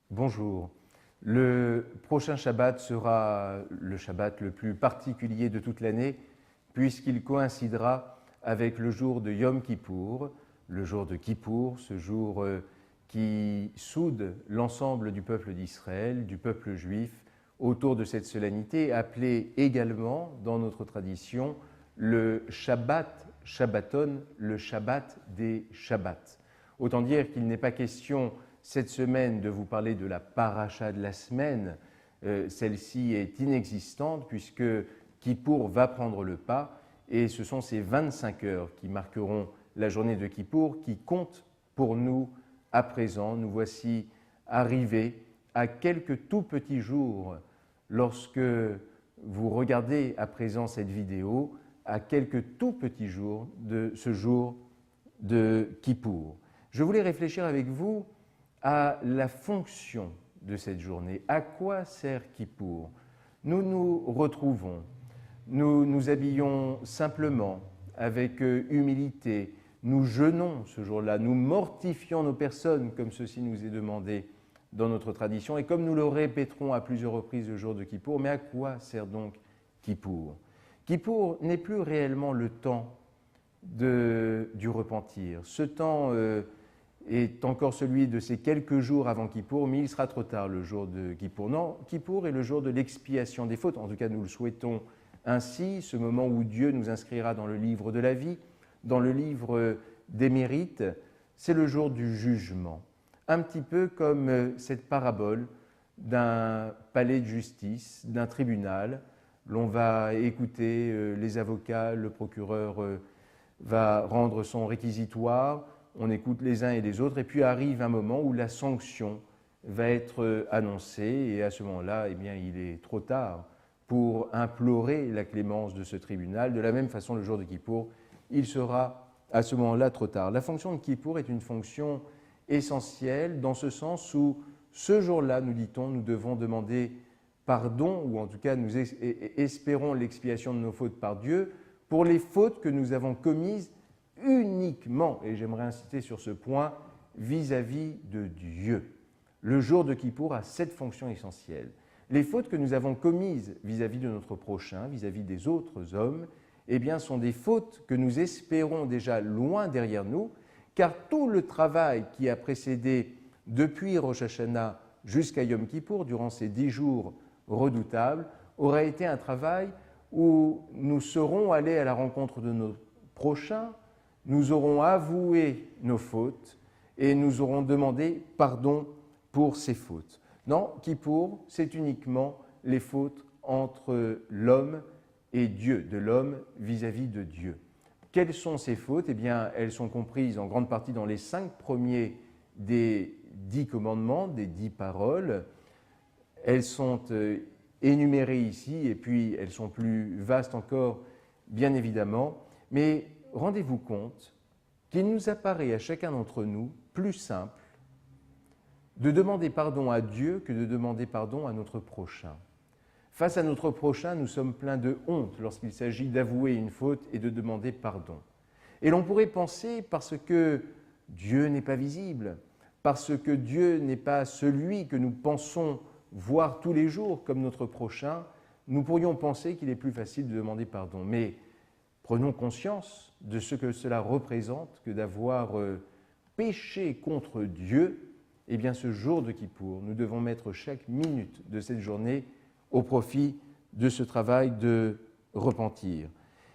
Bonjour. Le prochain Shabbat sera le Shabbat le plus particulier de toute l'année puisqu'il coïncidera avec le jour de Yom Kippour, le jour de Kippour, ce jour qui soude l'ensemble du peuple d'Israël, du peuple juif, autour de cette solennité, appelée également, dans notre tradition, le Shabbat, Shabbaton, le Shabbat des Shabbats. Autant dire qu'il n'est pas question cette semaine de vous parler de la paracha de la semaine. Celle-ci est inexistante puisque Kippour va prendre le pas et ce sont ces 25 heures qui marqueront la journée de Kippour qui comptent pour nous à présent. Nous voici arrivés à quelques tout petits jours lorsque vous regardez à présent cette vidéo, à quelques tout petits jours de ce jour de Kippour. Je voulais réfléchir avec vous à la fonction de cette journée. À quoi sert Kippour? Nous nous retrouvons, nous nous habillons simplement, avec humilité, nous jeûnons ce jour-là, nous mortifions nos personnes comme ceci nous est demandé dans notre tradition et comme nous le répéterons à plusieurs reprises le jour de Kippour. Mais à quoi sert donc Kippour? Kippour n'est plus réellement le temps du repentir. Ce temps est encore celui de ces quelques jours avant Kippour, mais il sera trop tard le jour de Kippour. Non, Kippour est le jour de l'expiation des fautes, en tout cas nous le souhaitons ainsi, ce moment où Dieu nous inscrira dans le livre de la vie, dans le livre des mérites, c'est le jour du jugement. Un petit peu comme cette parabole d'un palais de justice, d'un tribunal. L'on va écouter les avocats, le procureur va rendre son réquisitoire, on écoute les uns et les autres, et puis arrive un moment où la sanction va être annoncée, et à ce moment-là, eh bien, il est trop tard pour implorer la clémence de ce tribunal. De la même façon, le jour de Kippour, il sera à ce moment-là trop tard. La fonction de Kippour est une fonction essentielle dans ce sens où ce jour-là, nous dit-on, nous devons demander pardon, ou en tout cas nous espérons l'expiation de nos fautes par Dieu, pour les fautes que nous avons commises uniquement, et j'aimerais insister sur ce point, vis-à-vis de Dieu. Le jour de Kippour a cette fonction essentielle. Les fautes que nous avons commises vis-à-vis de notre prochain, vis-à-vis des autres hommes, eh bien, sont des fautes que nous espérons déjà loin derrière nous, car tout le travail qui a précédé depuis Rosh Hashanah jusqu'à Yom Kippour, durant ces 10 jours redoutables, aura été un travail où nous serons allés à la rencontre de nos prochains, nous aurons avoué nos fautes et nous aurons demandé pardon pour ces fautes. Non, Kippour, c'est uniquement les fautes entre l'homme et Dieu, de l'homme vis-à-vis de Dieu. Quelles sont ces fautes? Eh bien, elles sont comprises en grande partie dans les 5 premiers des 10 commandements, des 10 paroles. Elles sont énumérées ici et puis elles sont plus vastes encore, bien évidemment. Mais rendez-vous compte qu'il nous apparaît à chacun d'entre nous plus simple de demander pardon à Dieu que de demander pardon à notre prochain. Face à notre prochain, nous sommes pleins de honte lorsqu'il s'agit d'avouer une faute et de demander pardon. Et l'on pourrait penser, parce que Dieu n'est pas visible, parce que Dieu n'est pas celui que nous pensons voir tous les jours comme notre prochain, nous pourrions penser qu'il est plus facile de demander pardon. Mais prenons conscience de ce que cela représente que d'avoir péché contre Dieu. Eh bien, ce jour de Kippour, nous devons mettre chaque minute de cette journée au profit de ce travail de repentir.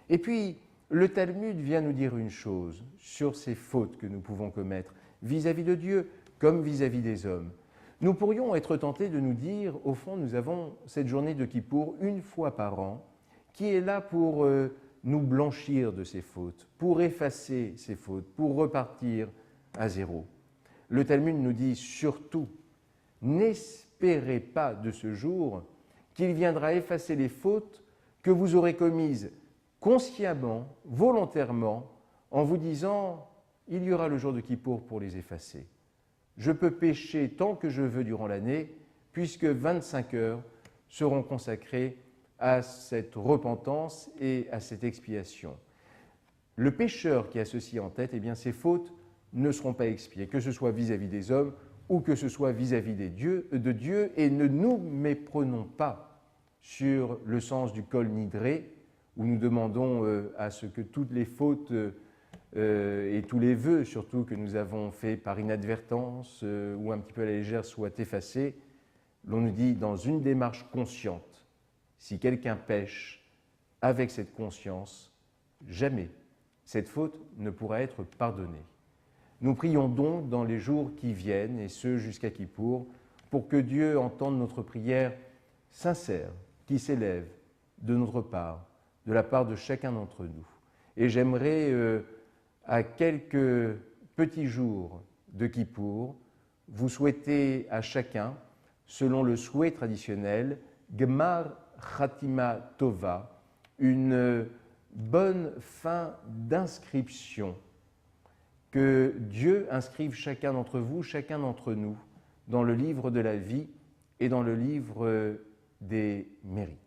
Et puis, le Talmud vient nous dire une chose sur ces fautes que nous pouvons commettre vis-à-vis de Dieu comme vis-à-vis des hommes. Nous pourrions être tentés de nous dire, au fond, nous avons cette journée de Kippour une fois par an qui est là pour nous blanchir de ces fautes, pour effacer ces fautes, pour repartir à zéro. Le Talmud nous dit surtout, n'espérez pas de ce jour qu'il viendra effacer les fautes que vous aurez commises consciemment, volontairement, en vous disant « il y aura le jour de Kippour pour les effacer ». Je peux pécher tant que je veux durant l'année, puisque 25 heures seront consacrées à cette repentance et à cette expiation. le pécheur qui a ceci en tête, eh bien ses fautes ne seront pas expiées, que ce soit vis-à-vis des hommes ou que ce soit vis-à-vis de Dieu, et ne nous méprenons pas sur le sens du col nidré, où nous demandons à ce que toutes les fautes et tous les vœux, surtout que nous avons faits par inadvertance ou un petit peu à la légère, soient effacés. L'on nous dit dans une démarche consciente, si quelqu'un pêche avec cette conscience, jamais cette faute ne pourra être pardonnée. Nous prions donc dans les jours qui viennent, et ce jusqu'à Kippour, pour que Dieu entende notre prière sincère qui s'élève de notre part, de la part de chacun d'entre nous. Et j'aimerais, à quelques petits jours de Kippour, vous souhaiter à chacun, selon le souhait traditionnel, Gmar Khatima Tova, une bonne fin d'inscription. Que Dieu inscrive chacun d'entre vous, chacun d'entre nous, dans le livre de la vie et dans le livre des mérites.